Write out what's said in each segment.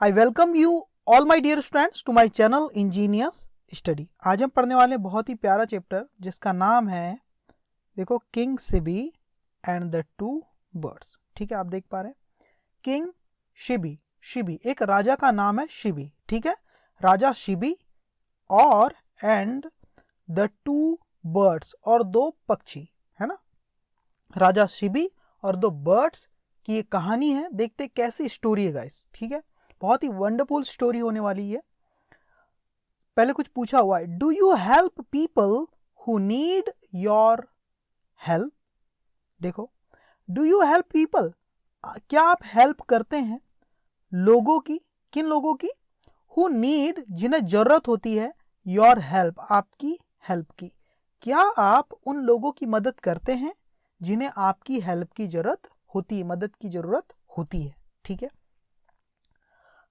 I welcome you all my dear students to my channel Engineers Study. आज हम पढ़ने वाले हैं बहुत ही प्यारा चैप्टर जिसका नाम है, देखो, king Shibi and the two birds. ठीक है, आप देख पा रहे हैं किंग शिबी। शिबी एक राजा का नाम है, शिबी। ठीक है, राजा शिबी और एंड द टू बर्ड्स और दो पक्षी, है ना। राजा शिबी और दो बर्ड्स की ये कहानी है। देखते कैसी स्टोरी है गाइस। ठीक है, बहुत ही वंडरफुल स्टोरी होने वाली है। पहले कुछ पूछा हुआ है, do you help people who need your help. देखो, डू यू हेल्प पीपल, क्या आप हेल्प करते हैं लोगों की। किन लोगों की? हु नीड, जिन्हें जरूरत होती है, योर हेल्प, आपकी हेल्प की। क्या आप उन लोगों की मदद करते हैं जिन्हें आपकी हेल्प की जरूरत होती है, मदद की जरूरत होती है। ठीक है,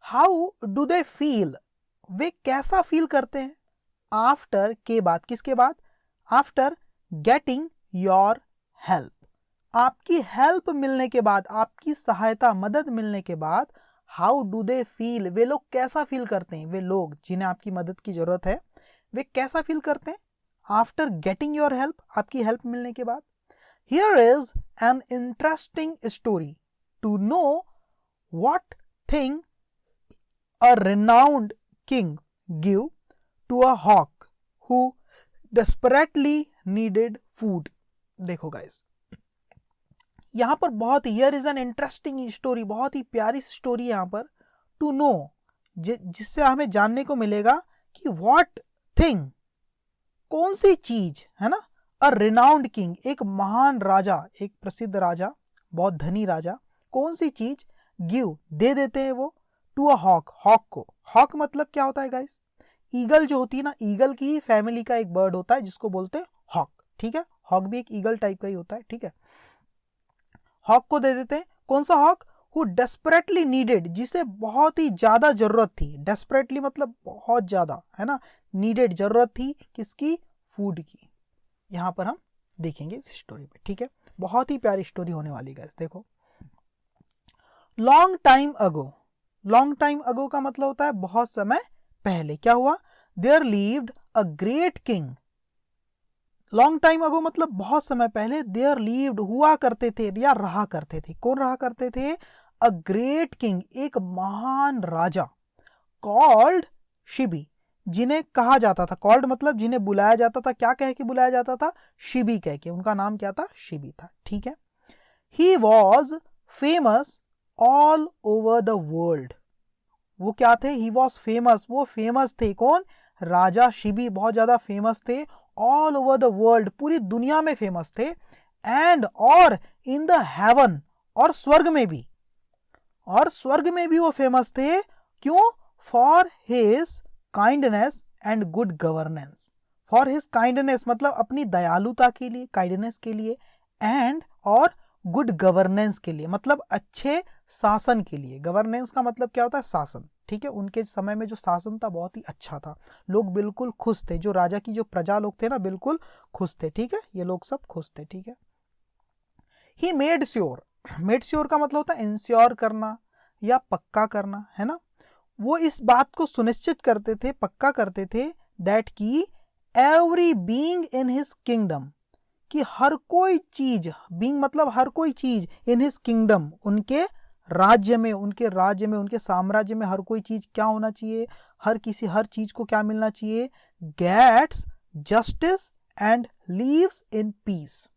हाउ डू दे फील, वे कैसा फील करते हैं। आफ्टर के बाद, किसके बाद? आफ्टर गेटिंग योर हेल्प, आपकी हेल्प मिलने के बाद, आपकी सहायता, मदद मिलने के बाद, हाउ डू दे फील, वे लोग कैसा फील करते हैं। वे लोग जिन्हें आपकी मदद की जरूरत है, वे कैसा फील करते हैं आफ्टर गेटिंग योर हेल्प, आपकी हेल्प मिलने के बाद। Here is an interesting story to know what thing a renowned king give to a hawk who desperately needed food। देखो गाइस, यहां पर बहुत, here is an interesting story, बहुत ही प्यारी स्टोरी है यहां पर। टू नो, जिससे हमें जानने को मिलेगा कि व्हाट थिंग, कौन सी चीज, है ना। अ रिनाउंड किंग, एक महान राजा, एक प्रसिद्ध राजा, बहुत धनी राजा, कौन सी चीज गिव, दे देते हैं वो, टू अ हॉक, हॉक को। हॉक मतलब क्या होता है गाइस? ईगल जो होती है ना, ईगल की फैमिली का एक बर्ड होता है जिसको बोलते हैं हॉक। ठीक है, हॉक भी एक ईगल टाइप का ही होता है। ठीक है, हॉक को दे देते हैं। कौन सा हॉक? हु डेस्परेटली नीडेड, जिसे बहुत ही ज्यादा जरूरत थी। डेस्परेटली मतलब बहुत ज्यादा, है ना। नीडेड, जरूरत थी किसकी? फूड की। यहां पर हम देखेंगे इस स्टोरी में। ठीक है, बहुत ही प्यारी स्टोरी होने वाली गाइस। देखो, long time ago, long time ago का मतलब होता है बहुत समय पहले। क्या हुआ? There lived a great king. Long time ago मतलब बहुत समय पहले। देयर लीव्ड, हुआ करते थे या रहा करते थे। कौन रहा करते थे? अ ग्रेट किंग, एक महान राजा, कॉल्ड शिबी, जिन्हें कहा जाता था, कॉल्ड मतलब जिन्हें बुलाया जाता था। क्या कह के बुलाया जाता था? शिबी कह के। उनका नाम क्या था? शिबी था। ठीक है, he was famous all over the world. वो क्या थे? ही वॉज फेमस, वो फेमस थे। कौन? राजा शिबी बहुत ज्यादा फेमस थे। ऑल ओवर द वर्ल्ड, पूरी दुनिया में फेमस थे। एंड, और इन द हेवन, और स्वर्ग में भी, और स्वर्ग में भी वो फेमस थे। क्यों? For his kindness and good governance. For his kindness मतलब अपनी दयालुता के लिए, काइंडनेस के लिए, एंड और गुड गवर्नेंस के लिए मतलब अच्छे शासन के लिए। गवर्नेंस का मतलब क्या होता है? शासन। ठीक है, उनके समय में जो शासन था बहुत ही अच्छा था। लोग बिल्कुल खुश थे, जो राजा की जो प्रजा लोग थे ना, बिल्कुल खुश थे। ठीक है, ये लोग सब खुश थे। ठीक है, he made sure, made sure का मतलब होता है इंश्योर करना या पक्का करना, है ना। वो इस बात को सुनिश्चित करते थे, पक्का करते थे, दैट की every being in his kingdom, कि हर कोई चीज, बीइंग मतलब हर कोई चीज, इन हिज किंगडम, उनके राज्य में, उनके राज्य में, उनके साम्राज्य में हर कोई चीज क्या होना चाहिए? हर चीज को क्या मिलना चाहिए? Gets justice and lives in peace.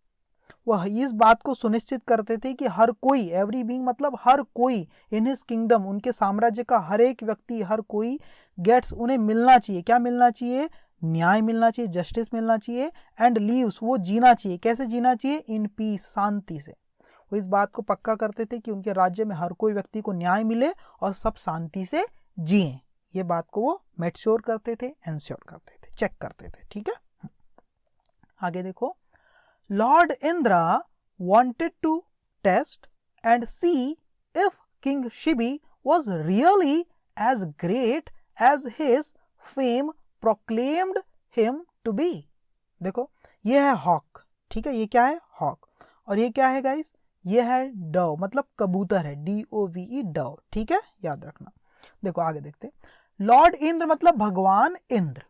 वह इस बात को सुनिश्चित करते थे कि हर कोई, एवरी बीइंग मतलब हर कोई, इन हिज किंगडम, उनके साम्राज्य का हर एक व्यक्ति, हर कोई, गेट्स, उन्हें मिलना चाहिए। क्या मिलना चाहिए? न्याय मिलना चाहिए, जस्टिस मिलना चाहिए, एंड लीव्स, वो जीना चाहिए। कैसे जीना चाहिए? इन पीस, शांति से। वो इस बात को पक्का करते थे कि उनके राज्य में हर कोई व्यक्ति को न्याय मिले और सब शांति से जिए। ये बात को वो मेक श्योर करते थे, एंश्योर करते थे, चेक करते थे। ठीक है, आगे देखो, Lord Indra wanted to test and see if King Shibi was really as great as his fame proclaimed him to be। देखो, ये है हॉक। ठीक है, ये क्या है? हॉक। और ये क्या है गाइस? ये है डव, मतलब कबूतर है, DOVE, डव। ठीक है, याद रखना। देखो आगे देखते, लॉर्ड इंद्र मतलब भगवान इंद्र,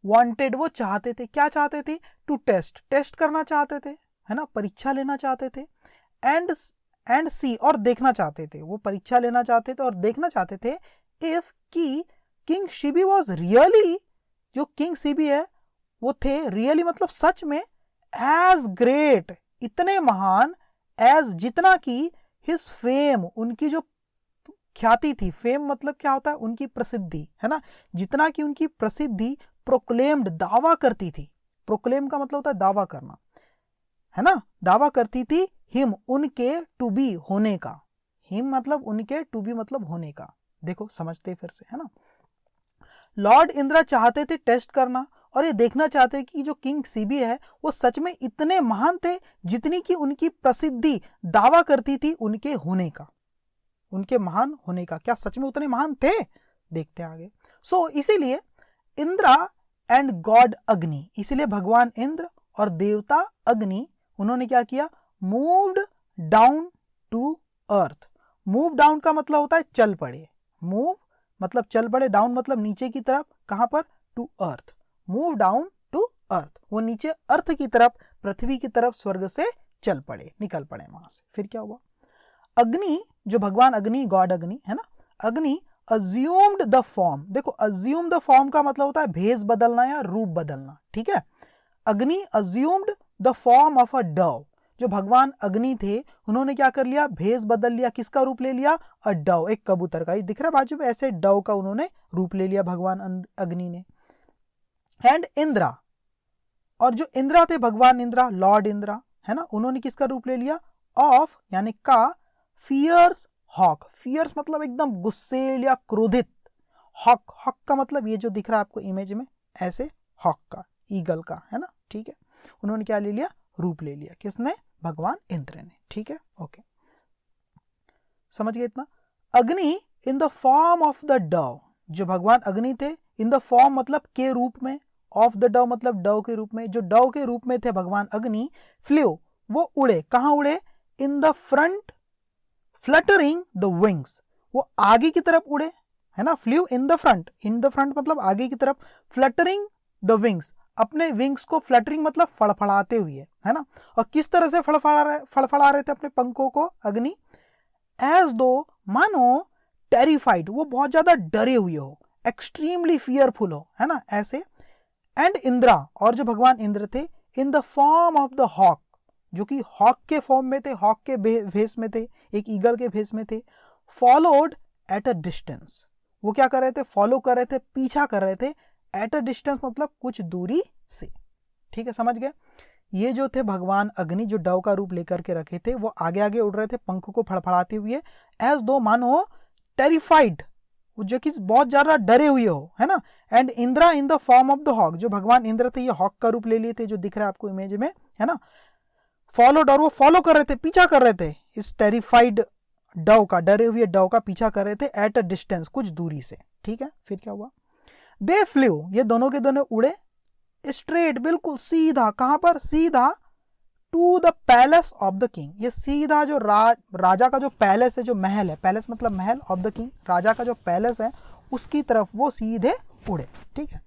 वांटेड वो चाहते थे, क्या चाहते थे, टू टेस्ट, टेस्ट करना चाहते थे, है ना, परीक्षा लेना चाहते थे, एंड सी और देखना चाहते थे, वो परीक्षा लेना चाहते थे और देखना चाहते थे, इफ की किंग शिबी वॉज रियली, जो किंग शिबी है वो थे रियली मतलब सच में, एज ग्रेट इतने महान, एज जितना की हिज फेम उनकी जो ख्याति थी, फेम मतलब क्या होता है, उनकी प्रसिद्धि, है ना, जितना की उनकी प्रसिद्धि प्रोक्लेम्ड दावा करती थी, प्रोक्लेम का मतलब होता है दावा करना, है ना, दावा करती थी, हिम उनके टू बी होने का, हिम मतलब उनके, टू बी मतलब होने का। देखो समझते फिर से, है ना, लॉर्ड इंदिरा चाहते थे टेस्ट करना और ये देखना चाहते कि जो किंग शिबी है वो सच में इतने महान थे जितनी कि उनकी प्रसिद्धि दावा करती थी उनके होने का, उनके महान होने का, क्या सच में उतने महान थे, देखते हैं आगे। सो इसीलिए इंद्रा एंड गॉड अग्नि, इसीलिए भगवान इंद्र और देवता अग्नि उन्होंने क्या किया, moved down to earth. Move down का मतलब होता है चल पड़े, मूव मतलब चल पड़े, डाउन मतलब नीचे की तरफ, कहां पर, to earth, move down to earth, वो नीचे अर्थ की तरफ, पृथ्वी की तरफ स्वर्ग से चल पड़े, निकल पड़े वहां से। फिर क्या हुआ, अग्नि जो भगवान अग्नि, गॉड अग्नि, है ना, अग्नि अज्यूम्ड द फॉर्म, देखो अज्यूम द फॉर्म का मतलब होता है भेष बदलना या रूप बदलना, ठीक है, अग्नि assumed the form of a Dove, जो भगवान अग्नि थे उन्होंने क्या कर लिया, भेष बदल लिया, किसका रूप ले लिया, अ डव, एक कबूतर का, ये दिख रहा है बाजू में, ऐसे डव का उन्होंने रूप ले लिया भगवान अग्नि ने। एंड इंद्रा, और जो इंद्रा थे भगवान इंद्रा, लॉर्ड इंद्रा, है ना, उन्होंने किसका रूप ले लिया, ऑफ यानी का, फियर्स हॉक, फियर्स मतलब एकदम गुस्सेल या क्रोधित, हॉक, हॉक का मतलब ये जो दिख रहा है आपको इमेज में ऐसे, हॉक का, ईगल का, है ना, ठीक है, उन्होंने क्या ले लिया, रूप ले लिया, किसने, भगवान इंद्र ने, ठीक है, ओके, समझ गए इतना। अग्नि इन the form of the Dove, जो भगवान अग्नि थे, इन द फॉर्म मतलब के रूप में, ऑफ द डव मतलब डव के रूप में, जो डव के रूप में थे भगवान अग्नि, फ्ल्यू वो उड़े, कहां उड़े, in the front, fluttering the wings, वो आगे की तरफ उड़े, है ना, flew in the front, in the front मतलब आगे की तरफ, फ्लटरिंग द विंग्स अपने विंग्स को, फ्लटरिंग मतलब फड़फड़ाते हुए, है ना, और किस तरह से फड़फड़ा रहे थे अपने पंखों को अग्नि, एज दो मानो टेरिफाइड, वो बहुत ज्यादा डरे हुए हो, एक्सट्रीमली फियरफुल हो, है ना, ऐसे। एंड इंद्रा, और जो भगवान इंद्र थे, in the form of the hawk, जो कि हॉक के फॉर्म में थे, हॉक के भेष में थे, एक ईगल के भेष में थे, फॉलोड एट अ डिस्टेंस, वो क्या कर रहे थे, फॉलो कर रहे थे, पीछा कर रहे थे, एट अ डिस्टेंस मतलब कुछ दूरी से, ठीक है, समझ गए। ये जो थे भगवान अग्नि, जो डव का रूप लेकर के रखे थे, वो आगे आगे उड़ रहे थे पंख को फड़फड़ाते हुए, एज दो मानो टेरिफाइड, जो कि बहुत ज्यादा डरे हुए हो, है ना। And Indra in the form of the hawk, जो भगवान इंद्र थे ये हॉक का रूप ले लिए थे, जो दिख रहा है आपको इमेज में, है ना, फॉलोड, और वो फॉलो कर रहे थे, पीछा कर रहे थे इस टेरिफाइड डव का, डरे हुए डव का पीछा कर रहे थे, एट अ डिस्टेंस कुछ दूरी से, ठीक है। फिर क्या हुआ, दे फ्ल्यू, ये दोनों के दोनों उड़े, स्ट्रेट बिल्कुल सीधा, कहां पर, सीधा, to the palace of the king, ये सीधा जो राजा का जो पैलेस है, जो महल है, पैलेस मतलब महल, ऑफ द किंग राजा का जो पैलेस है उसकी तरफ वो सीधे उड़े, ठीक है।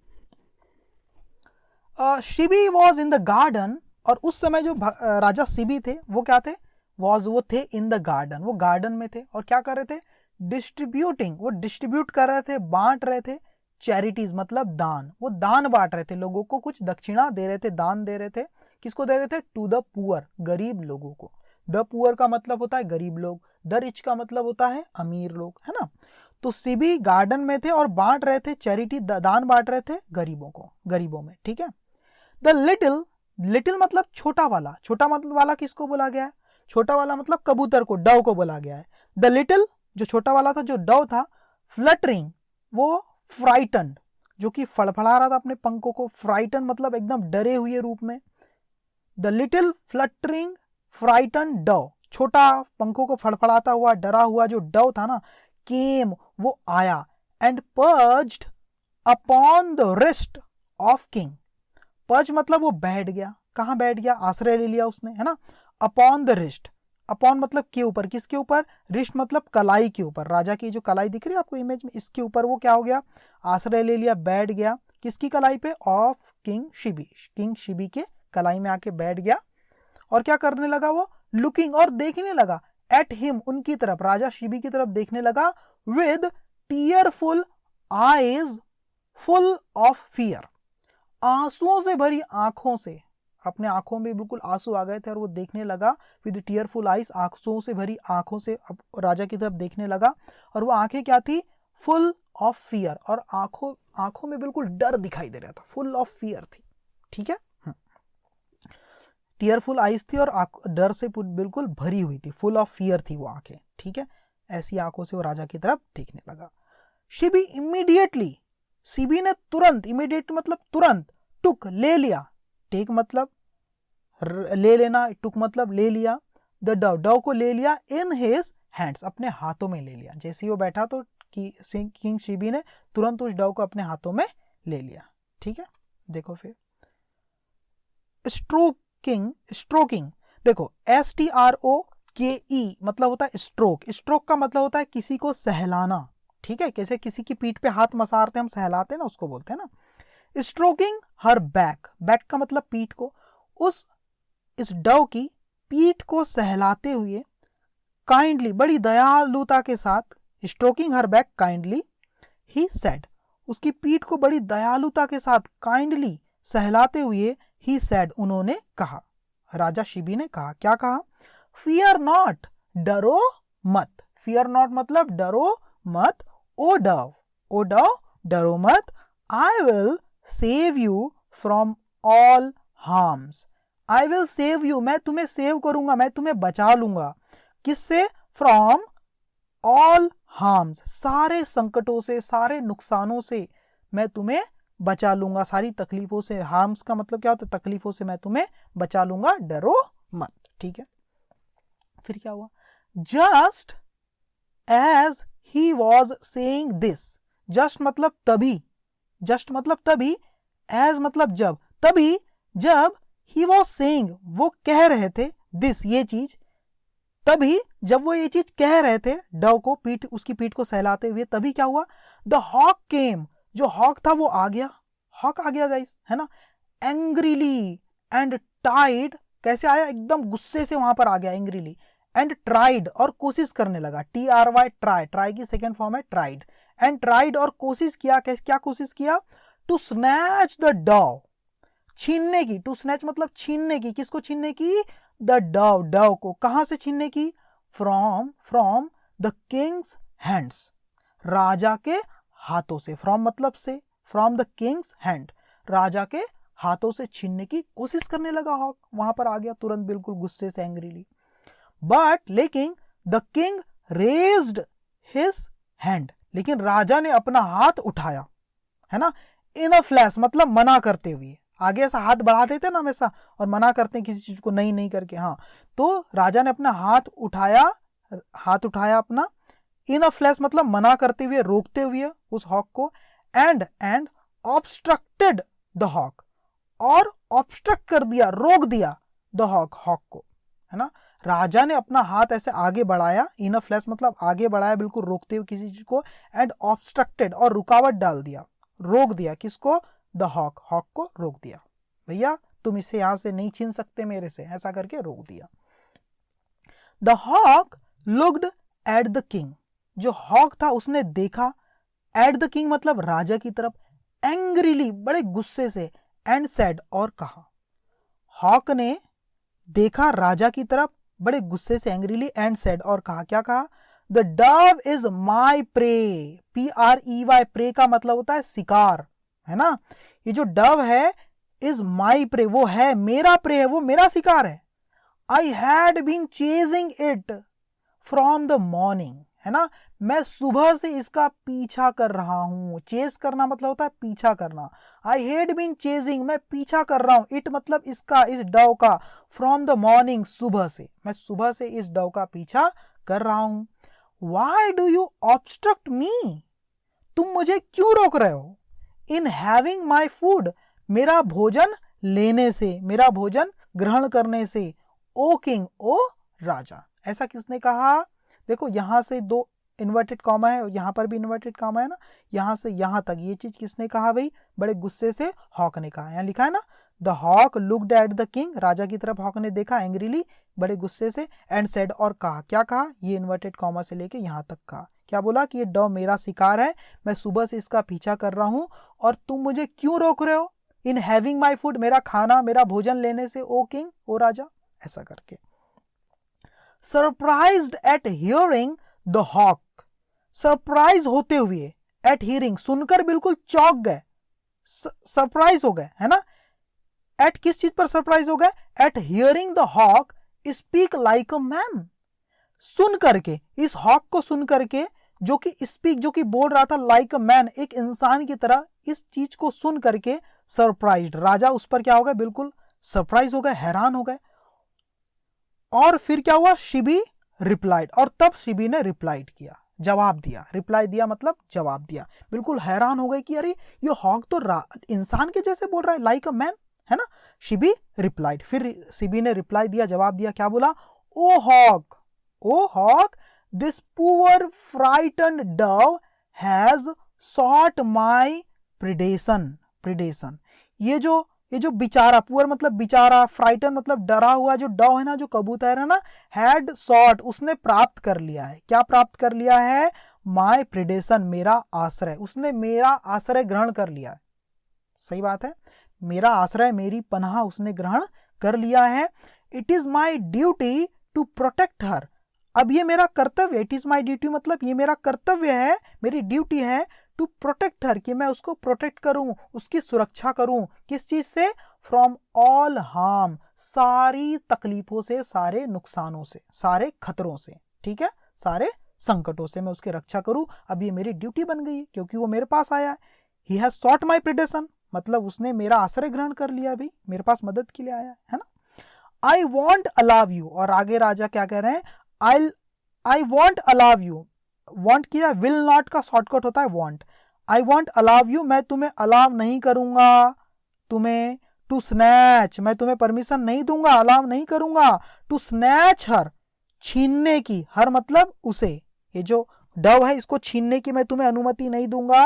Shibi was in the garden, और उस समय जो राजा शिबी थे वो क्या थे, वो थे इन द गार्डन, वो गार्डन में थे, और क्या कर रहे थे, डिस्ट्रीब्यूटिंग, वो डिस्ट्रीब्यूट कर रहे थे, बांट रहे थे, चैरिटीज मतलब दान, वो दान बांट रहे थे, लोगों को कुछ दक्षिणा दे रहे थे, दान दे रहे थे, किसको दे रहे थे, टू द पुअर, गरीब लोगों को, द पुअर का मतलब होता है गरीब लोग, द रिच का मतलब होता है अमीर लोग, है ना। तो शिबी गार्डन में थे और बांट रहे थे, चैरिटी दान बांट रहे थे गरीबों को, गरीबों में, ठीक है। द लिटिल, लिटिल मतलब छोटा वाला, छोटा मतलब वाला किसको बोला गया है, छोटा वाला मतलब कबूतर को, डव को बोला गया है। द लिटिल जो छोटा वाला था, जो डव था, फ्लटरिंग वो फ्राइटन, जो कि फड़फड़ा रहा था अपने पंखों को, फ्राइटन मतलब एकदम डरे हुए रूप में, the little fluttering frighten Dove, छोटा पंखों को फड़फड़ाता हुआ डरा हुआ जो डव था ना, केम वो आया, and purged upon the wrist of king, purge मतलब वो बैठ गया, कहां बैठ गया, आश्रय ले लिया उसने, है ना, अपॉन द रिस्ट, अपॉन मतलब के ऊपर, किसके ऊपर, रिस्ट मतलब कलाई के ऊपर, राजा की जो कलाई दिख रही है आपको इमेज में, इसके ऊपर वो क्या हो गया, आश्रय ले लिया, बैठ गया, किसकी कलाई पे, of king Shibi, king Shibi के कलाई में आके बैठ गया। और क्या करने लगा वो, लुकिंग, और देखने लगा, एट हिम, उनकी तरफ, राजा शिबी की तरफ देखने लगा, with tearful eyes full of fear, आंसुओं से भरी आंखों से, अपने आंखों में बिल्कुल आंसू आ गए थे और वो देखने लगा, विद टीयरफुल आईज, आंसुओं से भरी आंखों से अब राजा की तरफ देखने लगा। और वो आंखें क्या थी, फुल ऑफ फियर, और आंखों में बिल्कुल डर दिखाई दे रहा था, फुल ऑफ फियर थी, ठीक है, टीयरफुल आईज थी और डर से बिल्कुल भरी हुई थी, फुल ऑफ फियर थी वो आंखें, ठीक है, ऐसी आंखों से वो राजा की तरफ देखने लगा। शिबी इमीडिएटली, शिबी ने तुरंत, इमीडिएट मतलब तुरंत, टुक ले लिया, टेक मतलब ले लेना, टुक मतलब ले लिया, द डव, डव को ले लिया, इन हिज हैंड्स, अपने हाथों में ले लिया, जैसे ही वो बैठा तो किंग शिबी ने तुरंत उस डव को अपने हाथों में ले लिया, ठीक है। देखो फिर स्ट्रोकिंग, देखो STROKE मतलब होता है स्ट्रोक, स्ट्रोक का मतलब होता है किसी को सहलाना, ठीक है, कैसे किसी की पीठ पे हाथ मसारते हम सहलाते हैं ना, उसको बोलते हैं ना। स्ट्रोकिंग हर बैक, बैक का मतलब पीठ को, इस डव की पीठ को सहलाते हुए, काइंडली, बड़ी दयालुता के साथ, stroking her back kindly, he said, उसकी पीठ को बड़ी दयालुता के साथ काइंडली सहलाते हुए, ही सेड, उन्होंने कहा, राजा शिबी ने कहा, क्या कहा, फियर नॉट, डरो मत, फियर नॉट मतलब डरो मत, ओ डव डरो मत, I will save you from all harms, I will save you, मैं तुम्हें सेव करूंगा, मैं तुम्हें बचा लूंगा, किससे, फ्रॉम ऑल हार्म्स, सारे संकटों से, सारे नुकसानों से मैं तुम्हें बचा लूंगा, सारी तकलीफों से, हार्म्स का मतलब क्या होता है, तकलीफों से मैं तुम्हें बचा लूंगा, डरो मत, ठीक है। फिर क्या हुआ, just as he was saying this, just मतलब तभी, जस्ट मतलब तभी, एज मतलब जब, तभी जब, ही वॉज सेइंग वो कह रहे थे, दिस ये चीज, तभी जब वो ये चीज कह रहे थे, डव को पीठ, उसकी पीठ को सहलाते हुए, तभी क्या हुआ, द हॉक केम, जो हॉक था वो आ गया, हॉक आ गया गाइस, है ना, एंग्रीली एंड टाइड, कैसे आया, एकदम गुस्से से वहां पर आ गया, एंग्रीली, एंड ट्राइड, और कोशिश करने लगा, TRY ट्राई, ट्राई की सेकेंड फॉर्म है ट्राइड, एंड ट्राइड, और कोशिश किया, क्या कोशिश किया, टू स्नैच द डव, छीनने की, टू स्नैच मतलब छीनने की, किसको छीनने की, द डव, डव को, कहां से छीनने की, फ्रॉम द किंग्स हैंड्स, राजा के हाथों से, फ्रॉम मतलब से, फ्रॉम द किंग्स हैंड, राजा के हाथों से छीनने की कोशिश करने लगा हॉक, वहां पर आ गया तुरंत बिल्कुल गुस्से से, एंग्रीली, बट लेकिन the king raised his hand, लेकिन राजा ने अपना हाथ उठाया, है ना, इन अ फ्लैश मतलब मना करते हुए, आगे ऐसा हाथ बढ़ा देते ना हमेशा और मना करते हैं किसी चीज को, नहीं करके, हाँ, तो राजा ने अपना हाथ उठाया अपना, इन अ फ्लैश मतलब मना करते हुए, रोकते हुए उस हॉक को, एंड ऑब्स्ट्रक्टेड द हॉक, और ऑब्स्ट्रक्ट कर दिया, रोक दिया, द हॉक को, है ना, राजा ने अपना हाथ ऐसे आगे बढ़ाया, इन अ फ्लैश मतलब आगे बढ़ाया बिल्कुल रोकते हुए किसी चीज को, एंड ऑब्स्ट्रक्टेड, और रुकावट डाल दिया, रोक दिया, किसको, द हॉक को रोक दिया, भैया तुम इसे यहां से नहीं छीन सकते मेरे से, ऐसा करके रोक दिया। The hawk looked at the king, जो हॉक था उसने देखा, एट द किंग मतलब राजा की तरफ, एंग्रीली बड़े गुस्से से, एंड सेड और कहा, हॉक ने देखा राजा की तरफ बड़े गुस्से से, एंग्रीली, एंड सेड और कहा, क्या कहा, the dove is my prey, PREY, prey का मतलब होता है शिकार, है ना, ये जो डव है, इज माई प्रे, वो है मेरा प्रे है, वो मेरा शिकार है, I had been chasing it from the morning, है ना, मैं सुबह से इसका पीछा कर रहा हूं, चेस करना मतलब होता है पीछा करना, आई हैड बीन चेजिंग, मैं पीछा कर रहा हूं, इट मतलब इसका, इस डव का, फ्रॉम द मॉर्निंग सुबह से, मैं सुबह से इस डव का पीछा कर रहा हूं, व्हाई डू यू ऑब्स्ट्रक्ट मी, तुम मुझे क्यों रोक रहे हो, इन हैविंग माई फूड, मेरा भोजन लेने से, मेरा भोजन ग्रहण करने से, ओ किंग, ओ राजा, ऐसा किसने कहा? देखो यहां से 2 इन्वर्टेड कॉमा है और यहाँ पर भी इन्वर्टेड कॉमा है ना, यहाँ से यहाँ तक ये चीज किसने कहा भाई? बड़े गुस्से से हॉक ने कहा। यहाँ लिखा है ना, the hawk looked at the king, राजा की तरफ हॉक ने देखा एंग्रीली, बड़े गुस्से से, एंड सेड, और कहा, क्या कहा? ये इन्वर्टेड कॉमा से लेके यहाँ तक कहा। क्या बोला? कि ये डव मेरा शिकार है, मैं सुबह से इसका पीछा कर रहा हूं और तुम मुझे क्यों रोक रहे हो इन हैविंग माई फूड, मेरा खाना, मेरा भोजन लेने से, ओ किंग, ओ राजा, ऐसा करके। Surprised at hearing the hawk, surprise होते हुए, एट हियरिंग, सुनकर बिल्कुल चौंक गए, सरप्राइज हो गए, है ना। एट किस चीज पर सरप्राइज हो गए? At hearing the hawk speak like a man, सुन करके, इस हॉक को सुन करके, जो कि स्पीक, जो कि बोल रहा था लाइक अ मैन, एक इंसान की तरह, इस चीज को सुन करके सरप्राइज्ड, राजा उस पर क्या हो गए? बिल्कुल सरप्राइज हो गए, हैरान हो गए। और फिर क्या हुआ? शिबी रिप्लाइड, और तब शिबी ने रिप्लाइड किया, जवाब दिया। रिप्लाई दिया मतलब जवाब दिया। बिल्कुल हैरान हो गए कि अरे ये हॉक तो इंसान के जैसे बोल रहा है, लाइक अ मैन, है ना। शिबी रिप्लाइड, फिर शिबी ने रिप्लाई दिया, जवाब दिया, क्या बोला? Oh hawk, oh hawk, this poor frightened dove has sought my predation, predation, ये जो बेचारा, पुअर मतलब बेचारा, फ्राइटन मतलब डरा हुआ जो डव है ना, जो कबूतर है ना, हैड सॉट, उसने प्राप्त कर लिया है। क्या प्राप्त कर लिया है? माय प्रिडेशन, मेरा आश्रय, उसने मेरा आश्रय ग्रहण कर लिया है। सही बात है, मेरा आश्रय, मेरी पनाह उसने ग्रहण कर लिया है। It is my duty to protect her, अब ये मेरा कर्तव्य, इट इज माई ड्यूटी मतलब ये मेरा कर्तव्य है, मेरी ड्यूटी है, टू प्रोटेक्ट हर, कि मैं उसको प्रोटेक्ट करूं, उसकी सुरक्षा करूं, किस चीज से? फ्रॉम ऑल हार्म, सारी तकलीफों से, सारे नुकसानों से, सारे खतरों से, ठीक है, सारे संकटों से मैं उसकी रक्षा करूं। अब ये मेरी ड्यूटी बन गई क्योंकि वो मेरे पास आया है। He has sought my predation, मतलब उसने मेरा आश्रय ग्रहण कर लिया, अभी मेरे पास मदद के लिए आया है ना। आई वॉन्ट अलाव यू, और आगे राजा क्या कह रहे हैं? I want allow you, want किया, विल नॉट का शॉर्टकट होता है want. I want allow you, मैं तुम्हें अलाव नहीं करूंगा, तुम्हें, टू स्नैच, मैं तुम्हें परमिशन नहीं दूंगा, अलाव नहीं करूंगा, टू स्नैच हर, छीनने की, हर मतलब उसे, ये जो डव है इसको छीनने की मैं तुम्हें अनुमति नहीं दूंगा,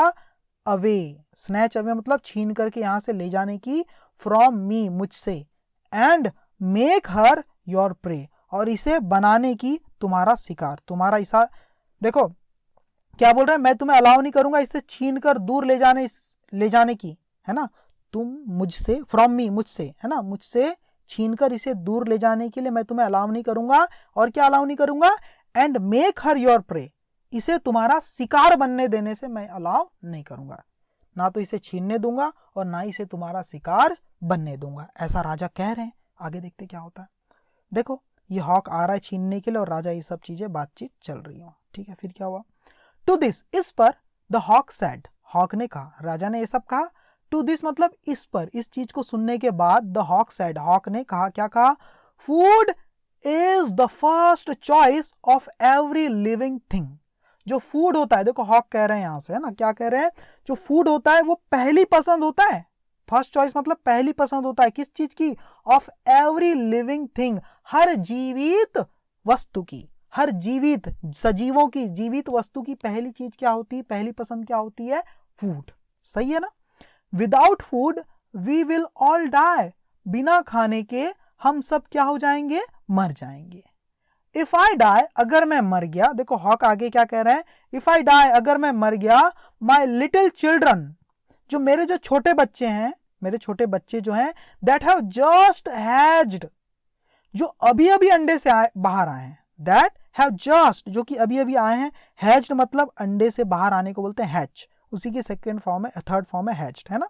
अवे, स्नैच अवे मतलब छीन करके यहां से ले जाने की, फ्रॉम मी, मुझसे, and make her your prey, और इसे बनाने की तुम्हारा शिकार, तुम्हारा इसा, देखो क्या बोल रहे हैं? मैं तुम्हें अलाउ नहीं करूंगा इसे छीन कर दूर ले जाने की, है ना, तुम मुझसे, फ्रॉम मी, मुझसे, है ना, मुझसे छीन कर इसे दूर ले जाने के लिए मैं तुम्हें अलाउ नहीं करूंगा, और क्या अलाउ नहीं करूंगा? And make her your prey, इसे तुम्हारा शिकार बनने देने से मैं अलाउ नहीं करूंगा, ना तो इसे छीनने दूंगा और ना इसे तुम्हारा शिकार बनने दूंगा, ऐसा राजा कह रहे हैं। आगे देखते क्या होता है। देखो ये हॉक आ रहा है छीनने के लिए और राजा ये सब चीजें बातचीत चल रही हो, ठीक है। फिर क्या हुआ? टू दिस, इस पर, द हॉक सेड, हॉक ने कहा, राजा ने ये सब कहा। टू दिस मतलब इस पर, इस चीज को सुनने के बाद, द हॉक सेड, हॉक ने कहा, क्या कहा? Food is the first choice of every living thing, जो फूड होता है, देखो हॉक कह रहे हैं यहां से, है ना, क्या कह रहे हैं? जो फूड होता है वो पहली पसंद होता है, फर्स्ट चॉइस मतलब पहली पसंद होता है, किस चीज की? ऑफ एवरी लिविंग थिंग, हर जीवित वस्तु की, हर जीवित, सजीवों की, जीवित वस्तु की पहली चीज क्या होती है? पहली पसंद क्या होती है? फूड, सही है ना। Without food we will all die, बिना खाने के हम सब क्या हो जाएंगे? मर जाएंगे। इफ आई डाई, अगर मैं मर गया, देखो हॉक आगे क्या कह रहे हैं? इफ आई डाई, अगर मैं मर गया, माई लिटिल चिल्ड्रन, जो मेरे जो छोटे बच्चे हैं, मेरे छोटे बच्चे जो हैं, दैट हैव जस्ट हैज्ड, जो अभी अभी अंडे से बाहर आए हैं, दैट हैव जस्ट, जो कि अभी अभी आए हैं, हैज्ड मतलब अंडे से बाहर आने को बोलते हैं हैच, उसी की सेकंड फॉर्म है, थर्ड फॉर्म है हैच्ड, है ना,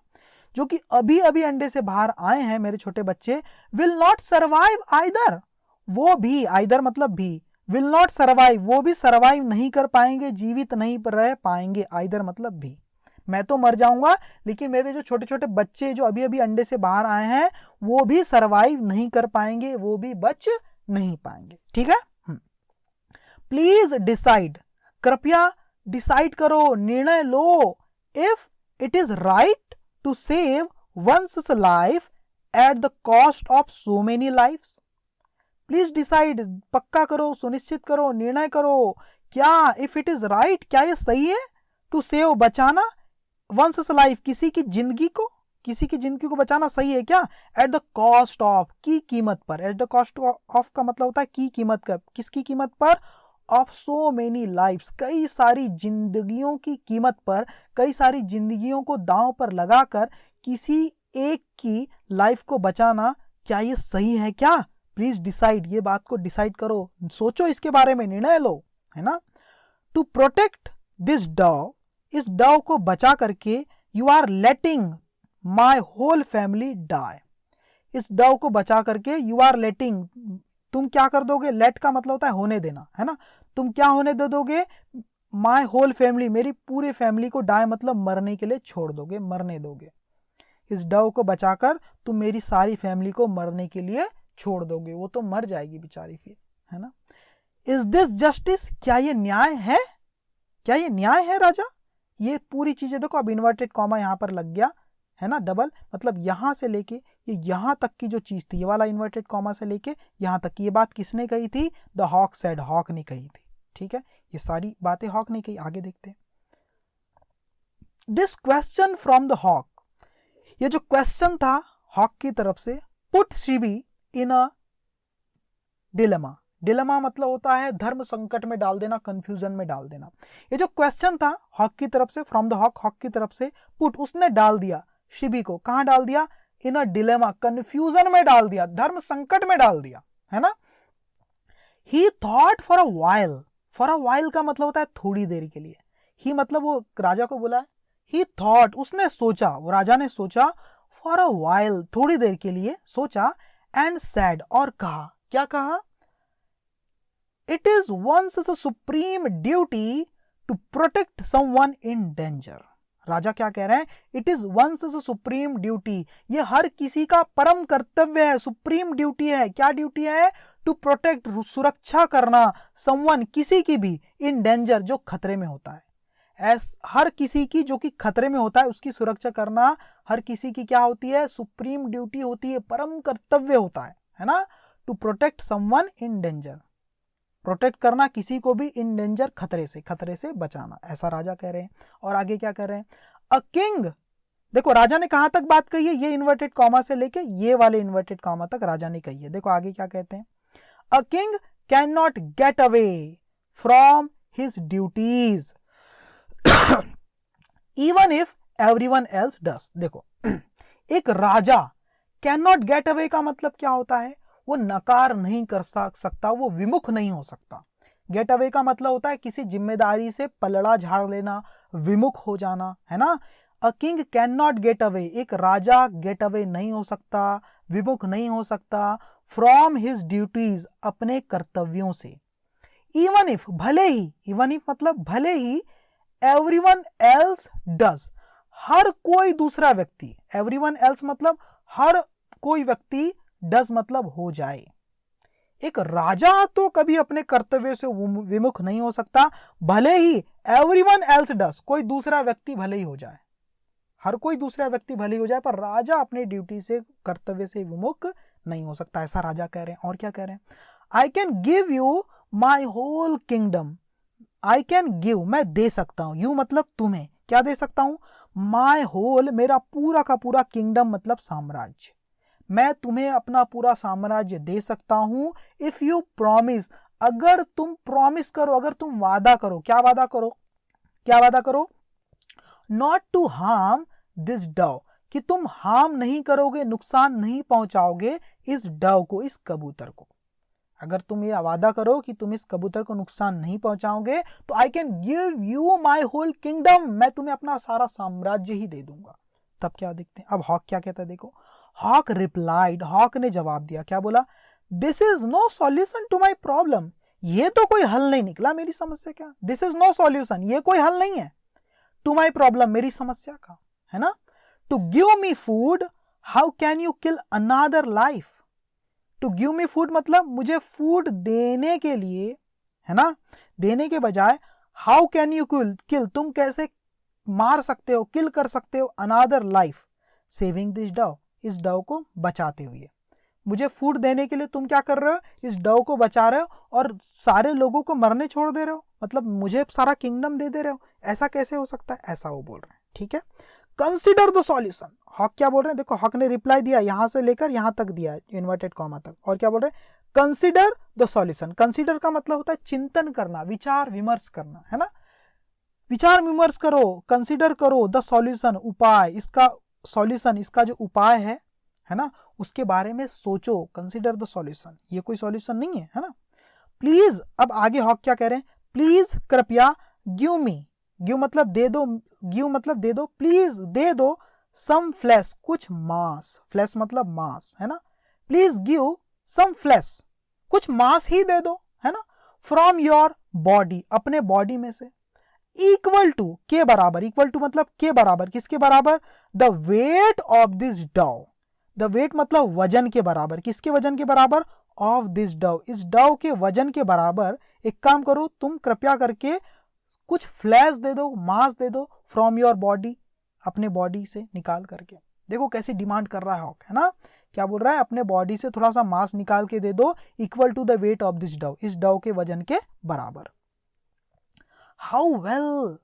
जो कि अभी अभी अंडे से बाहर आए हैं मेरे छोटे बच्चे, विल नॉट सर्वाइव आइदर, वो भी, आइदर मतलब भी, विल नॉट सर्वाइव, वो भी सर्वाइव नहीं कर पाएंगे, जीवित नहीं रह पाएंगे, आइदर मतलब भी, मैं तो मर जाऊंगा लेकिन मेरे जो छोटे छोटे बच्चे जो अभी अभी अंडे से बाहर आए हैं वो भी सर्वाइव नहीं कर पाएंगे, वो भी बच नहीं पाएंगे, ठीक है। प्लीज डिसाइड, कृपया डिसाइड करो, निर्णय लो, if it is right to save one's life at the cost of so many lifes, please decide, पक्का करो, सुनिश्चित करो, निर्णय करो, क्या इफ इट इज राइट, क्या ये सही है? टू सेव, बचाना, वंस लाइफ, किसी की जिंदगी को बचाना सही है क्या? एट द कॉस्ट ऑफ, की कीमत पर, एट द कॉस्ट ऑफ का मतलब होता है की कीमत का, किसकी कीमत पर? ऑफ सो मेनी लाइफ्स, कई सारी जिंदगियों की कीमत पर, कई सारी जिंदगियों को दांव पर लगाकर किसी एक की लाइफ को बचाना, क्या ये सही है क्या? प्लीज डिसाइड, ये बात को डिसाइड करो, सोचो, इसके बारे में निर्णय लो, है ना? टू प्रोटेक्ट दिस डव, इस डव को बचा करके, you are letting my whole family die, इस डव को बचा करके यू आर लेटिंग, तुम क्या कर दोगे? लेट का मतलब होता है होने देना, है ना? तुम क्या होने दे दोगे? माई होल फैमिली, मेरी पूरे फैमिली को, डाई मतलब मरने के लिए छोड़ दोगे, मरने दोगे। इस डव को बचाकर तुम मेरी सारी फैमिली को मरने के लिए छोड़ दोगे, वो तो मर जाएगी बेचारी फिर, है ना? इज दिस जस्टिस, क्या ये न्याय है? क्या ये न्याय है राजा? ये पूरी चीजें देखो, अब इन्वर्टेड कॉमा यहां पर लग गया, है ना? डबल मतलब यहां से लेके ये यहां तक की जो चीज थी, ये वाला इन्वर्टेड कॉमा से लेके यहां तक की, ये बात किसने कही थी? द हॉक सेड, हॉक ने कही थी, ठीक है? ये सारी बातें हॉक ने कही। आगे देखते हैं, this question from the hawk, ये जो क्वेश्चन था हॉक की तरफ से, put Shibi in a dilemma, dilemma मतलब होता है धर्म संकट में डाल देना, कंफ्यूजन में डाल देना। ये जो क्वेश्चन था हॉक की तरफ से, फ्रॉम द हॉक, हॉक की तरफ से, पुट, उसने डाल दिया शिबी को, कहां डाल दिया? इन अ डिलेमा, कंफ्यूजन में डाल दिया, धर्म संकट में डाल दिया, है ना? ही thought for a while, for a while का मतलब होता है थोड़ी देर के लिए, ही मतलब वो राजा को बोला है, ही थॉट, उसने सोचा, वो राजा ने सोचा, फॉर अ वाइल, थोड़ी देर के लिए सोचा, एंड सैड, और कहा, क्या कहा? It is one's a supreme duty to protect someone in danger. राजा क्या कह रहे हैं? It is one's a supreme duty, ये हर किसी का परम कर्तव्य है, सुप्रीम ड्यूटी है। क्या ड्यूटी है? टू प्रोटेक्ट, सुरक्षा करना, समवन, किसी की भी, इन डेंजर, जो खतरे में होता है, हर किसी की जो कि खतरे में होता है उसकी सुरक्षा करना हर किसी की क्या होती है? सुप्रीम ड्यूटी होती है, परम कर्तव्य होता है ना? To protect someone in danger, protect करना किसी को भी, इन डेंजर, खतरे से बचाना, ऐसा राजा कह रहे हैं। और आगे क्या कह रहे हैं? अ किंग, देखो राजा ने कहां तक बात कही है? ये इन्वर्टेड कॉमा से लेके ये वाले इन्वर्टेड कॉमा तक राजा ने कही है। देखो आगे क्या कहते हैं? A king can not get away from his duties even if everyone else does. देखो एक राजा, कैन नॉट गेट अवे का मतलब क्या होता है? वो नकार नहीं कर सकता, वो विमुख नहीं हो सकता। गेट अवे का मतलब होता है किसी जिम्मेदारी से पलड़ा झाड़ लेना, विमुख हो जाना, है ना? अ king can not get away, एक राजा गेट अवे नहीं हो सकता, विमुख नहीं हो सकता, फ्रॉम हिज ड्यूटीज, अपने कर्तव्यों से। इवन इफ, भले ही, इवन इफ मतलब भले ही, एवरीवन एल्स डज, हर कोई दूसरा व्यक्ति, एवरीवन एल्स मतलब हर कोई व्यक्ति, डज मतलब हो जाए। एक राजा तो कभी अपने कर्तव्य से विमुख नहीं हो सकता, भले ही एवरीवन एल्स डज, कोई दूसरा व्यक्ति भले ही हो जाए, हर कोई दूसरा व्यक्ति भले ही हो जाए, पर राजा अपने ड्यूटी से, कर्तव्य से विमुख नहीं हो सकता, ऐसा राजा कह रहे हैं। और क्या कह रहे हैं? I can give you my whole kingdom, I can give, मैं दे सकता हूं, यू मतलब तुम्हें, क्या दे सकता हूं? माई होल, मेरा पूरा का पूरा, किंगडम मतलब साम्राज्य, मैं तुम्हें अपना पूरा साम्राज्य दे सकता हूं। इफ यू प्रॉमिस, अगर तुम प्रॉमिस करो, अगर तुम वादा करो। क्या वादा करो? क्या वादा करो? Not to harm this dove, कि तुम हार्म नहीं करोगे, नुकसान नहीं पहुंचाओगे इस डव को, इस कबूतर को। अगर तुम ये वादा करो कि तुम इस कबूतर को नुकसान नहीं पहुंचाओगे, तो I can give you my whole kingdom, मैं तुम्हें अपना सारा साम्राज्य ही दे दूंगा। तब क्या देखते हैं, अब हॉक क्या कहता है, देखो। हॉक रिप्लाइड, हॉक ने जवाब दिया, क्या बोला? This is no solution to my problem, ये तो कोई हल नहीं निकला मेरी समस्या का। दिस इज नो सॉल्यूशन, ये कोई हल नहीं है, टू माई प्रॉब्लम, मेरी समस्या का, है ना? To give me food, how can you kill another life. To give me food मतलब मुझे फूड देने के लिए, है ना, देने के बजाय, हाउ कैन यू किल, तुम कैसे मार सकते हो, किल कर सकते हो, another life, saving this dove, इस डव को बचाते हुए। मुझे फूड देने के लिए तुम क्या कर रहे हो, इस डव को बचा रहे हो और सारे लोगों को मरने छोड़ दे रहे हो, मतलब मुझे सारा किंगडम दे रहे हो, ऐसा कैसे हो सकता है, ऐसा वो बोल रहे हैं। ठीक है, कंसिडर द सॉल्यूशन। हॉक क्या बोल रहे हैं, देखो हॉक ने रिप्लाई दिया, यहां से लेकर यहां तक दिया है, इन्वर्टेड कॉमा तक, और क्या बोल रहे हैं, कंसिडर द सॉल्यूशन। कंसिडर का मतलब होता है चिंतन करना, विचार विमर्श करना, है ना, विचार विमर्श करो, कंसिडर करो द सॉल्यूशन, उपाय, इसका सॉल्यूशन, इसका जो उपाय है ना, उसके बारे में सोचो, कंसिडर द सॉल्यूशन। ये कोई सॉल्यूशन नहीं है ना। प्लीज, अब आगे हॉक क्या कह रहे हैं, प्लीज कृपया, गिव मी, गिव मतलब दे दो, गिव मतलब दे दो, प्लीज दे दो, सम फ्लैश, कुछ मांस, फ्लैश मतलब मांस, है ना, प्लीज गिव सम फ्लैश, कुछ मांस ही दे दो, है ना, फ्रॉम योर बॉडी, अपने बॉडी में से, इक्वल टू, के बराबर, इक्वल टू मतलब के बराबर, किसके बराबर, the weight of this dove, the weight मतलब वजन के बराबर, किसके वजन के बराबर, ऑफ दिस डव, इस डव के वजन के बराबर। एक काम करो तुम, कृपया करके कुछ फ्लैश दे दो, मांस दे दो, फ्रॉम योर बॉडी, अपने बॉडी से निकाल करके। देखो कैसे डिमांड कर रहा है हॉक, है ना, क्या बोल रहा है, अपने बॉडी से थोड़ा सा मांस निकाल के दे दो, equal to the weight of this dove, इस डव के वजन के बराबर। हाउ वेल,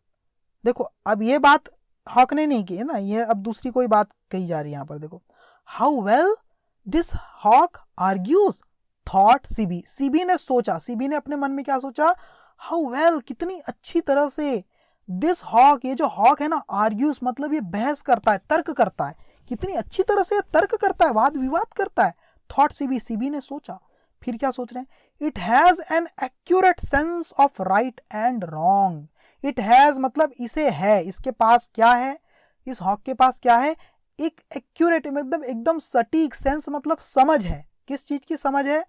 देखो अब ये बात हॉक ने नहीं की है ना, ये अब दूसरी कोई बात कही जा रही है यहां पर, देखो, how well this hawk argues, thought Sibi, Sibi ने सोचा, सीबी ने अपने मन में क्या सोचा, हाउ वेल, कितनी अच्छी तरह से, दिस हॉक, ये जो हॉक है ना, आर्ग्यूज मतलब ये बहस करता है, तर्क करता है, कितनी अच्छी तरह से तर्क करता है, वाद विवाद करता है, थॉट सीबी, सीबी ने सोचा। फिर क्या सोच रहे हैं, it has an accurate sense of right and wrong, it has मतलब इसे है, इसके पास क्या है, इस हॉक के पास क्या है, एक एक्यूरेट मतलब एकदम सटीक, सेंस मतलब समझ है, किस चीज की समझ है,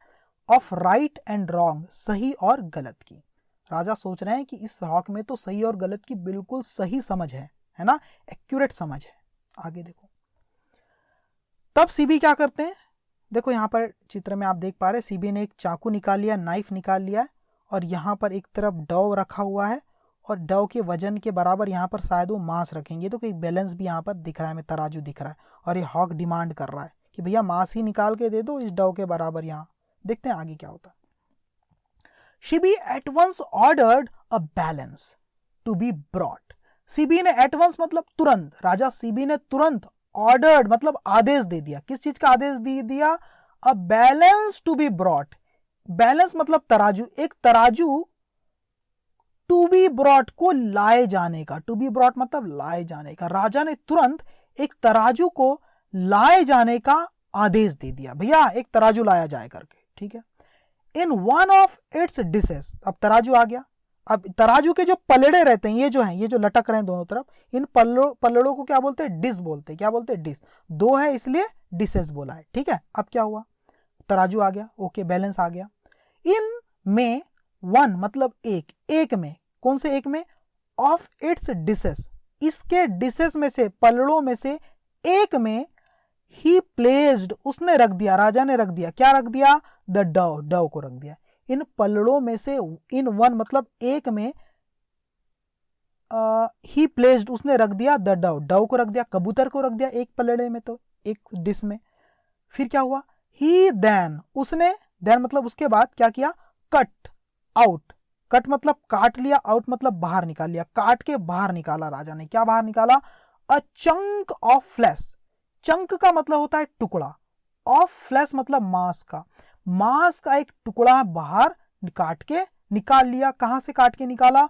ऑफ राइट एंड रॉन्ग, सही और गलत की। राजा सोच रहे हैं कि इस हॉक में तो सही और गलत की बिल्कुल सही समझ है ना, एक्यूरेट समझ है। आगे देखो, तब सीबी क्या करते हैं, देखो यहां पर चित्र में आप देख पा रहे हैं, सीबी ने एक चाकू निकाल लिया, नाइफ निकाल लिया, और यहां पर एक तरफ डव रखा हुआ है, और डव के वजन के बराबर यहाँ पर शायद वो मांस रखेंगे, तो कोई बैलेंस भी यहाँ पर दिख रहा है, हमें तराजू दिख रहा है, और ये हॉक डिमांड कर रहा है कि भैया मांस ही निकाल के दे दो इस डव के बराबर। यहाँ देखते हैं आगे क्या होता है। Sibi at once ordered a balance to be brought, Sibi ने एट वंस मतलब तुरंत, राजा सीबी ने तुरंत, ऑर्डर्ड मतलब आदेश दे दिया, किस चीज का आदेश दे दिया, a balance to be brought, balance मतलब तराजू, एक तराजू टू बी ब्रॉट को लाए जाने का, टू बी ब्रॉट मतलब लाए जाने का, राजा ने तुरंत एक तराजू को लाए जाने का आदेश दे दिया, भैया एक तराजू लाया जाए करके। ठीक है, in one of its dishes, अब तराजू आ गया, अब तराजू के जो पलड़े रहते हैं, ये जो हैं, ये जो लटक रहे हैं दोनों तरफ, इन पलड़ों को क्या बोलते हैं, डिश बोलते हैं, क्या बोलते हैं, डिश, दो है इसलिए डिशेस बोला है। ठीक है, अब क्या हुआ, तराजू आ गया, ओके, बैलेंस आ गया, इन में वन मतलब एक, एक में, कौन से एक में, ऑफ इट्स डिशेस, इसके डिशेस में से, पलड़ों में से एक में, ही प्लेस्ड उसने रख दिया, राजा ने रख दिया, क्या रख दिया, द डव, डव को रख दिया, इन पलड़ों में से, इन वन मतलब एक में, ही प्लेस्ड उसने रख दिया, द डव, डव को रख दिया, कबूतर को रख दिया एक पलड़े में, तो एक डिश में। फिर क्या हुआ, ही देन उसने, देन मतलब उसके बाद क्या किया, कट आउट, कट मतलब काट लिया, आउट मतलब बाहर निकाल लिया, काट के बाहर निकाला राजा ने, क्या बाहर निकाला, अ चंक ऑफ फ्लैश, चंक का मतलब होता है टुकड़ा, ऑफ फ्लैश मतलब मांस का, मांस का एक टुकड़ा बाहर काट के निकाल लिया, कहां से काट के निकाला,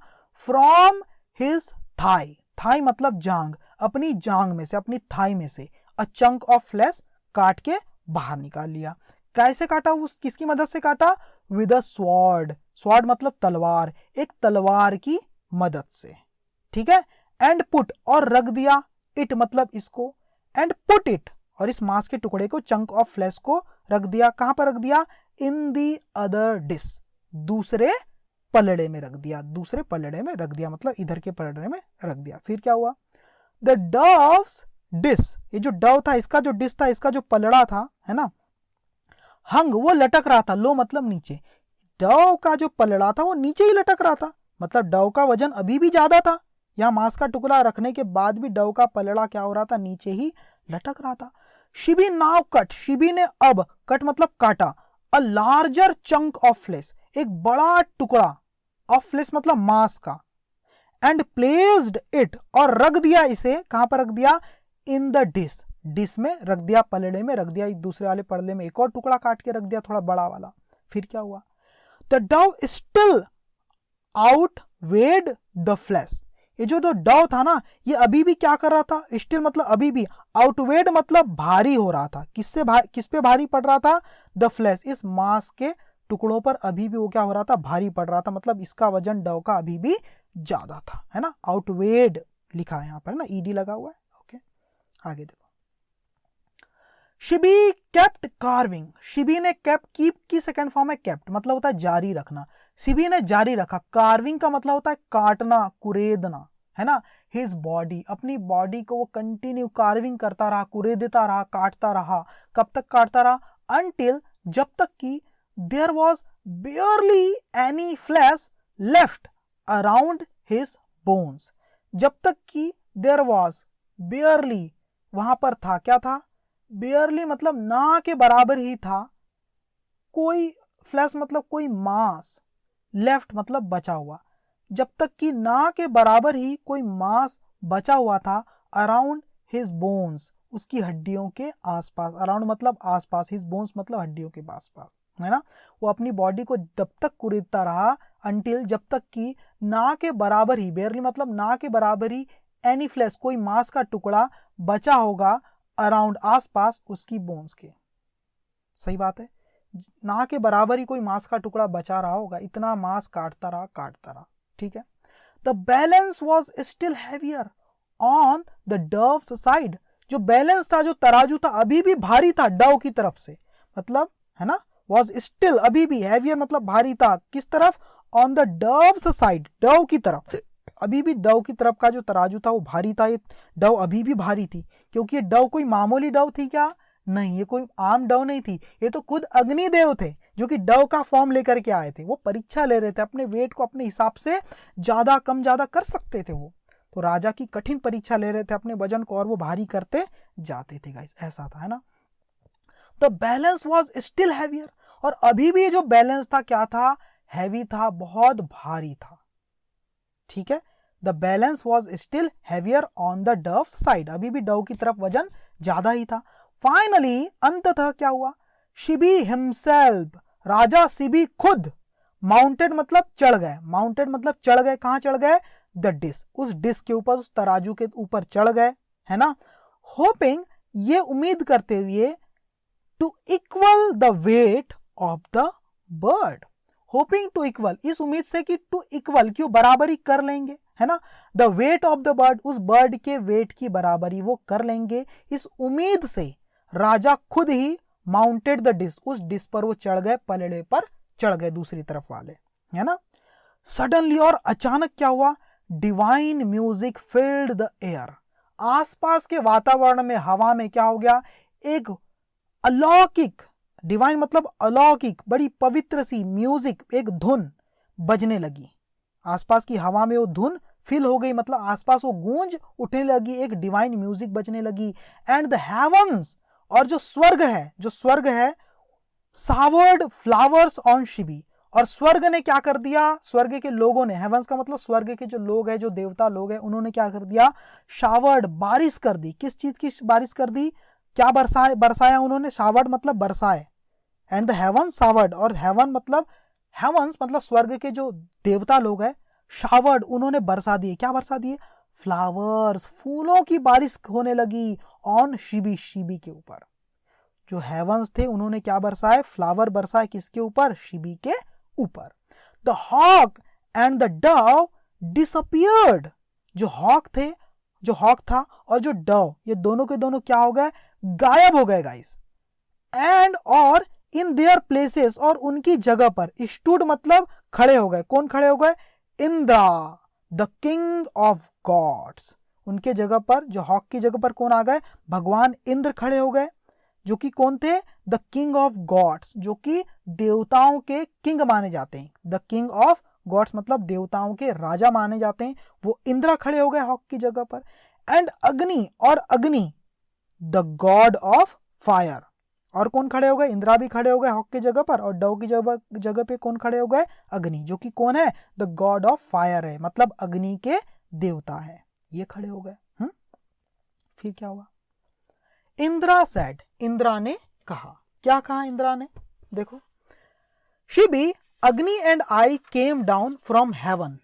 फ्रॉम हिज थाई, थाई मतलब जांग, अपनी जांग में से, अपनी थाई में से, अ चंक ऑफ फ्लैश काट के बाहर निकाल लिया। कैसे काटा, उस किसकी मदद से काटा, विद अ स्वॉर्ड, स्वॉर्ड मतलब तलवार, एक तलवार की मदद से। ठीक है, एंड पुट और रख दिया, इट मतलब इसको, एंड पुट इट और इस मांस के टुकड़े को, चंक ऑफ फ्लैश को रख दिया, कहां पर रख दिया, इन दी अदर डिश, दूसरे पलड़े में रख दिया, दूसरे पलड़े में रख दिया मतलब इधर के पलड़े में रख दिया। फिर क्या हुआ, द डव्स डिश, ये जो डव था इसका जो डिश था, इसका जो पलड़ा था, है ना, हंग वो लटक रहा था, लो मतलब नीचे, डव का जो पलड़ा था वो नीचे ही लटक रहा था, मतलब डव का वजन अभी भी ज्यादा था, यहाँ मांस का टुकड़ा रखने के बाद भी डव का पलड़ा क्या हो रहा था, नीचे ही लटक रहा था। शिबी नाउ कट, शिबी ने अब, कट मतलब काटा, a larger chunk of flesh, एक बड़ा टुकड़ा, ऑफ फ्लेश मतलब मांस का, एंड प्लेस्ड इट, और रख दिया इसे, कहां पर रख दिया, इन द डिश, डिश में रख दिया, पलड़े में रख दिया, दूसरे वाले पलड़े में एक और टुकड़ा काट के रख दिया थोड़ा बड़ा वाला। फिर क्या हुआ, the dove still outweighed the flesh, ये जो डव था ना ये अभी भी क्या कर रहा था, स्टिल मतलब अभी भी, आउटवेड मतलब भारी हो रहा था, किस पे भारी पड़ रहा था, द फ्लैश, इस मांस के टुकड़ों पर अभी भी वो क्या हो रहा था, भारी पड़ रहा था, मतलब इसका वजन डव का अभी भी ज्यादा था, है ना, आउटवेड लिखा है यहाँ पर ना, ईडी लगा हुआ है। ओके आगे देखो, शिबी केप्ट कार्विंग, शिबी ने केप्ट, कीप की सेकंड फॉर्म है केप्ट, मतलब होता है जारी रखना, शिबी ने जारी रखा, कार्विंग का मतलब होता है काटना, कुरेदना, है ना, हिज बॉडी, अपनी बॉडी को वो कंटिन्यू कार्विंग करता रहा, कुरेदता रहा, काटता रहा, कब तक काटता रहा, अनटिल, जब तक कि there was barely any flesh left around his bones, जब तक कि देयर वॉज बेयरली, वहां पर था, क्या था, बेयरली मतलब ना के बराबर ही था, कोई फ्लैश मतलब कोई मांस, लेफ्ट मतलब बचा हुआ, जब तक कि ना के बराबर ही कोई मांस बचा हुआ था, अराउंड हिज बोन्स, उसकी हड्डियों के आसपास, अराउंड मतलब आसपास, हिज बोन्स मतलब हड्डियों के आसपास, है ना, वो अपनी बॉडी को जब तक कुरेदता रहा, अंटिल जब तक कि ना के बराबर ही, बेयरली मतलब ना के बराबर ही, एनी फ्लैश कोई मांस का टुकड़ा बचा होगा, अराउंड आसपास उसकी बोन्स के, सही बात है, ना के बराबर ही कोई मांस का टुकड़ा बचा रहा होगा, इतना मांस काटता रहा, ठीक है। The balance was still heavier on the doves side, जो बैलेंस था, जो तराजू था, अभी भी भारी था डव की तरफ से, मतलब है ना, वॉज स्टिल अभी भी, हैवियर मतलब भारी था, किस तरफ, on the doves side, Dove की तरफ, अभी भी डव की तरफ का जो तराजू था वो भारी था, ये डव अभी भी भारी थी, क्योंकि ये डव कोई मामूली डव थी क्या, नहीं, ये कोई आम डव नहीं थी, ये तो खुद अग्निदेव थे जो कि डव का फॉर्म लेकर के आए थे, वो परीक्षा ले रहे थे, अपने वेट को अपने हिसाब से ज्यादा कम ज्यादा कर सकते थे वो, तो राजा की कठिन परीक्षा ले रहे थे अपने वजन को, और वो भारी करते जाते थे गाइस, ऐसा था, है ना। The balance was still heavier, और अभी भी जो बैलेंस था क्या था, हैवी था, बहुत भारी था, ठीक है, the balance was still heavier on the Dove side, अभी भी डव की तरफ वजन ज्यादा ही था। फाइनली अंततः क्या हुआ, शिबी हिमसेल्फ, राजा शिबी खुद, माउंटेड मतलब चढ़ गए, माउंटेड मतलब चढ़ गए, कहां चढ़ गए, द डिश, उस डिश के ऊपर, उस तराजू के ऊपर चढ़ गए, है ना, होपिंग, ये उम्मीद करते हुए, to equal the weight of the bird, hoping to equal, इस उम्मीद से कि टू इक्वल, क्यों बराबरी कर लेंगे, है ना, the weight of the bird, उस बर्ड के वेट की बराबरी वो कर लेंगे, इस उम्मीद से राजा खुद ही माउंटेड द डिश, उस डिश पर वो चढ़ गए, पलड़े पर चढ़ गए दूसरी तरफ वाले, है ना। सडनली, और अचानक क्या हुआ, divine music filled the air, आसपास के वातावरण में, हवा में क्या हो गया, एक अलौकिक, डिवाइन मतलब अलौकिक, बड़ी पवित्र सी म्यूजिक, एक धुन बजने लगी, आसपास की हवा में वो धुन फिल हो गई, मतलब आसपास वो गूंज उठने लगी, एक डिवाइन म्यूजिक बजने लगी, एंड द हेवंस, और जो स्वर्ग है, सावर्ड फ्लावर्स ऑन शिबी, और स्वर्ग ने क्या कर दिया, स्वर्ग के लोगों ने, हेवंस का मतलब स्वर्ग के जो लोग हैं, जो देवता लोग हैं, उन्होंने क्या कर दिया, शावर्ड, बारिश कर दी, किस चीज की बारिश कर दी, क्या बरसाया उन्होंने, शावर्ड मतलब बरसाए, एंड द हेवन सावर्ड, और हेवंस मतलब स्वर्ग के जो देवता लोग हैं, शावर्ड उन्होंने बरसा दिए, क्या बरसा दिए, फ्लावर्स, फूलों की बारिश होने लगी, ऑन शिबी, शिबी के ऊपर, जो हेवंस थे उन्होंने क्या बरसाए, फ्लावर बरसाए, किसके ऊपर, शिबी के ऊपर। The hawk and the dove disappeared, जो हॉक था और जो डव, ये दोनों के दोनों क्या हो गए, गायब हो गए गाइस, एंड और इन देयर प्लेसेस, और उनकी जगह पर, स्टूड मतलब खड़े हो गए, कौन खड़े हो गए, Indra the king of gods, उनके जगह पर, जो हॉक की जगह पर कौन आ गए, भगवान इंद्र खड़े हो गए, जो कि कौन थे, द किंग ऑफ गॉड्स, जो कि देवताओं के किंग माने जाते हैं, द किंग ऑफ गॉड्स मतलब देवताओं के राजा माने जाते हैं, वो इंद्रा खड़े हो गए हॉक की जगह पर, एंड अग्नि, और अग्नि द गॉड ऑफ फायर। और कौन खड़े हो गए? इंद्रा भी खड़े हो गए हॉक की जगह पर, और डव की जगह पे कौन खड़े हो गए? अग्नि, जो कि कौन है? द गॉड ऑफ फायर है, मतलब अग्नि के देवता है, ये खड़े हो गए। फिर क्या हुआ? इंद्रा सेड, इंद्रा ने कहा। क्या कहा इंद्रा ने? देखो, शिबी, अग्नि and I came down from heaven.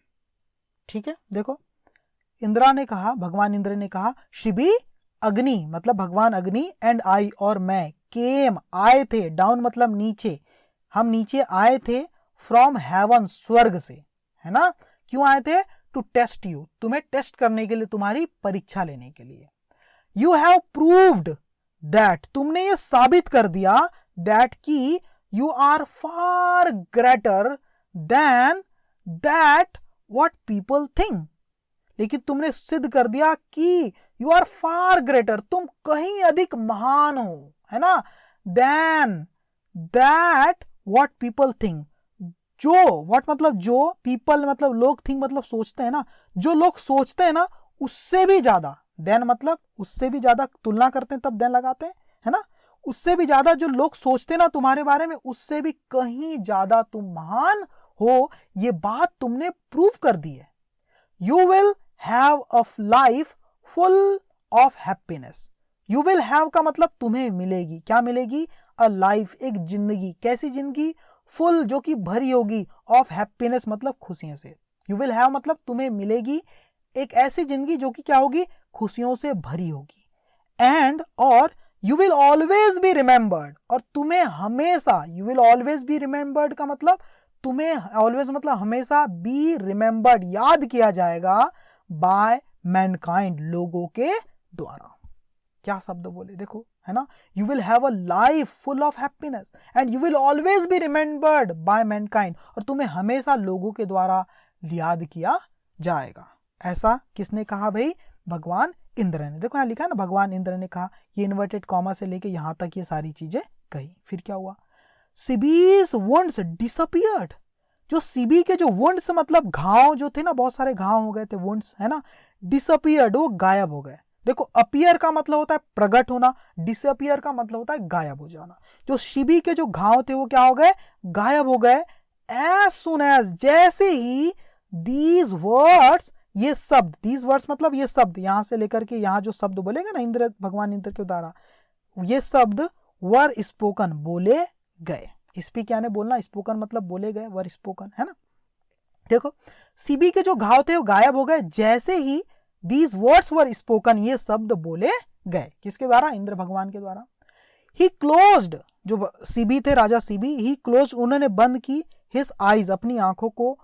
ठीक है, देखो इंद्रा ने कहा, भगवान इंद्र ने कहा, शिबी, अग्नि मतलब भगवान अग्नि, एंड आई और मैं, केम आए थे, डाउन मतलब नीचे, हम नीचे आए थे, फ्रॉम हेवन स्वर्ग से, है ना। क्यों आए थे? टू टेस्ट यू, तुम्हें टेस्ट करने के लिए, तुम्हारी परीक्षा लेने के लिए। यू हैव प्रूव्ड दैट, तुमने ये साबित कर दिया, दैट की you are far greater than that what people think, लेकिन तुमने सिद्ध कर दिया कि यू आर फार ग्रेटर, तुम कहीं अधिक महान हो, है ना, then that what people think, जो, व्हाट मतलब जो, पीपल मतलब लोग, थिंक मतलब सोचते हैं ना, जो लोग सोचते हैं ना उससे भी ज्यादा, देन मतलब उससे भी ज्यादा, तुलना करते हैं तब देन लगाते हैं, है ना, उससे भी ज्यादा जो लोग सोचते हैं ना तुम्हारे बारे में, उससे भी कहीं ज्यादा तुम महान हो, ये बात तुमने प्रूव कर दी है। You will have a life full of happiness, you will have का मतलब तुम्हें मिलेगी, क्या मिलेगी? अ लाइफ, एक जिंदगी, कैसी जिंदगी? फुल, जो कि भरी होगी, ऑफ हैप्पीनेस मतलब खुशियों से। यू विल हैव मतलब तुम्हें मिलेगी एक ऐसी जिंदगी जो कि क्या होगी? खुशियों से भरी होगी। एंड, और you will always be remembered, और तुम्हें हमेशा, you will always be remembered का मतलब तुम्हें ऑलवेज मतलब हमेशा, बी रिमेंबर्ड याद किया जाएगा, बाय मैनकाइंड, लोगों के द्वारा। क्या शब्द बोले देखो, है ना, you will have a life full of happiness and you will always be remembered by mankind, और तुम्हें हमेशा लोगों के द्वारा याद किया जाएगा। ऐसा किसने कहा भाई? भगवान इंद्र ने। देखो यहाँ लिखा है ना, भगवान इंद्र ने कहा, ये इन्वर्टेड कॉमा से लेके यहां तक ये सारी चीजें कही। फिर क्या हुआ? सिबीज वुंड्स डिसअपियर्ड, जो सिबी के जो वुंड्स मतलब घाव जो थे ना, बहुत सारे घाव हो गए थे, वुंड्स, है ना, डिसअपियर्ड, वो गायब हो गए। देखो, अपीयर का मतलब होता है प्रकट होना, डिसअपियर का मतलब होता है गायब हो जाना। जो शिबी के जो घाव थे वो क्या हो गए? गायब हो गए। एज सुन एज, जैसे ही, दीज वर्ड्स, ये शब्द, दीज वर्ड्स मतलब ये शब्द, यहां से लेकर के यहां जो शब्द बोलेगा ना इंद्र, भगवान इंद्र के द्वारा, ये शब्द वर स्पोकन, बोले गए। स्पीक यानी बोलना, स्पोकन मतलब बोले गए, वर स्पोकन, है ना। देखो, सीबी के जो घाव थे वो गायब हो गए, जैसे ही दीज वर्ड्स वर स्पोकन, ये शब्द बोले गए। किसके द्वारा? इंद्र भगवान के द्वारा। ही क्लोज्ड, जो सीबी थे, राजा सीबी, ही क्लोज्ड, उन्होंने बंद की, हिज आईज, अपनी आंखों को,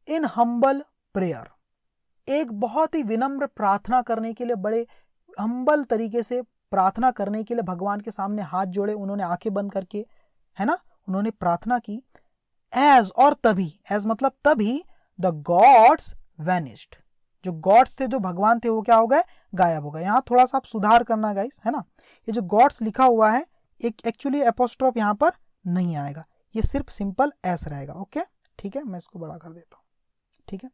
इन हम्बल प्रेयर, एक बहुत ही विनम्र प्रार्थना करने के लिए, बड़े हम्बल तरीके से प्रार्थना करने के लिए भगवान के सामने हाथ जोड़े, उन्होंने आंखें बंद करके, है ना, उन्होंने प्रार्थना की। एज, और तभी, एज मतलब तभी, द गॉड्स वैनिश्ड, जो गॉड्स थे, जो भगवान थे, वो क्या हो गए? गायब हो गए। यहाँ थोड़ा सा आप सुधार करना गाइस, है ना, ये जो गॉड्स लिखा हुआ है, एक एक्चुअली एपोस्ट्रोफ यहाँ पर नहीं आएगा, ये सिर्फ सिंपल एस रहेगा। ओके, ठीक है, मैं इसको बड़ा कर देता हूँ। ठीक है,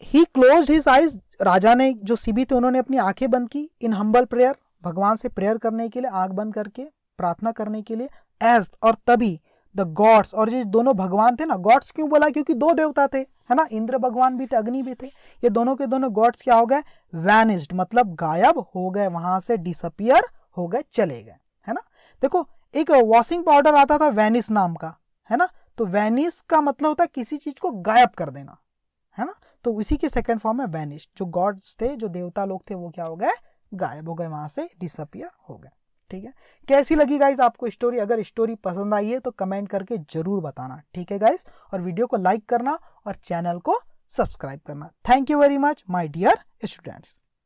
ही क्लोज्ड हिज आइज, राजा ने, जो सीबी थे, उन्होंने अपनी आंखें बंद की, इन हम्बल प्रेयर, भगवान से प्रेयर करने के लिए, आंख बंद करके प्रार्थना करने के लिए। एज, और तभी, द गॉड्स, और ये दोनों भगवान थे ना, गॉड्स क्यों बोला? क्योंकि दो देवता थे, है ना, इंद्र भगवान भी थे, अग्नि भी थे, ये दोनों के दोनों गॉड्स क्या हो गए? वैनिस्ड मतलब गायब हो गए, वहां से डिसअपियर हो गए, चले गए, है ना। देखो, एक वॉशिंग पाउडर आता था वैनिस नाम का, है ना, तो वैनिस का मतलब होता है किसी चीज को गायब कर देना, है ना, तो इसी की सेकंड फॉर्म है वैनिश। जो गॉड्स थे, जो देवता लोग थे, वो क्या हो गए? गायब हो गए, वहां से डिसअपियर हो गए। ठीक है, कैसी लगी गाइस आपको स्टोरी? अगर स्टोरी पसंद आई है तो कमेंट करके जरूर बताना, ठीक है गाइस, और वीडियो को लाइक करना और चैनल को सब्सक्राइब करना। Thank you very much my dear students.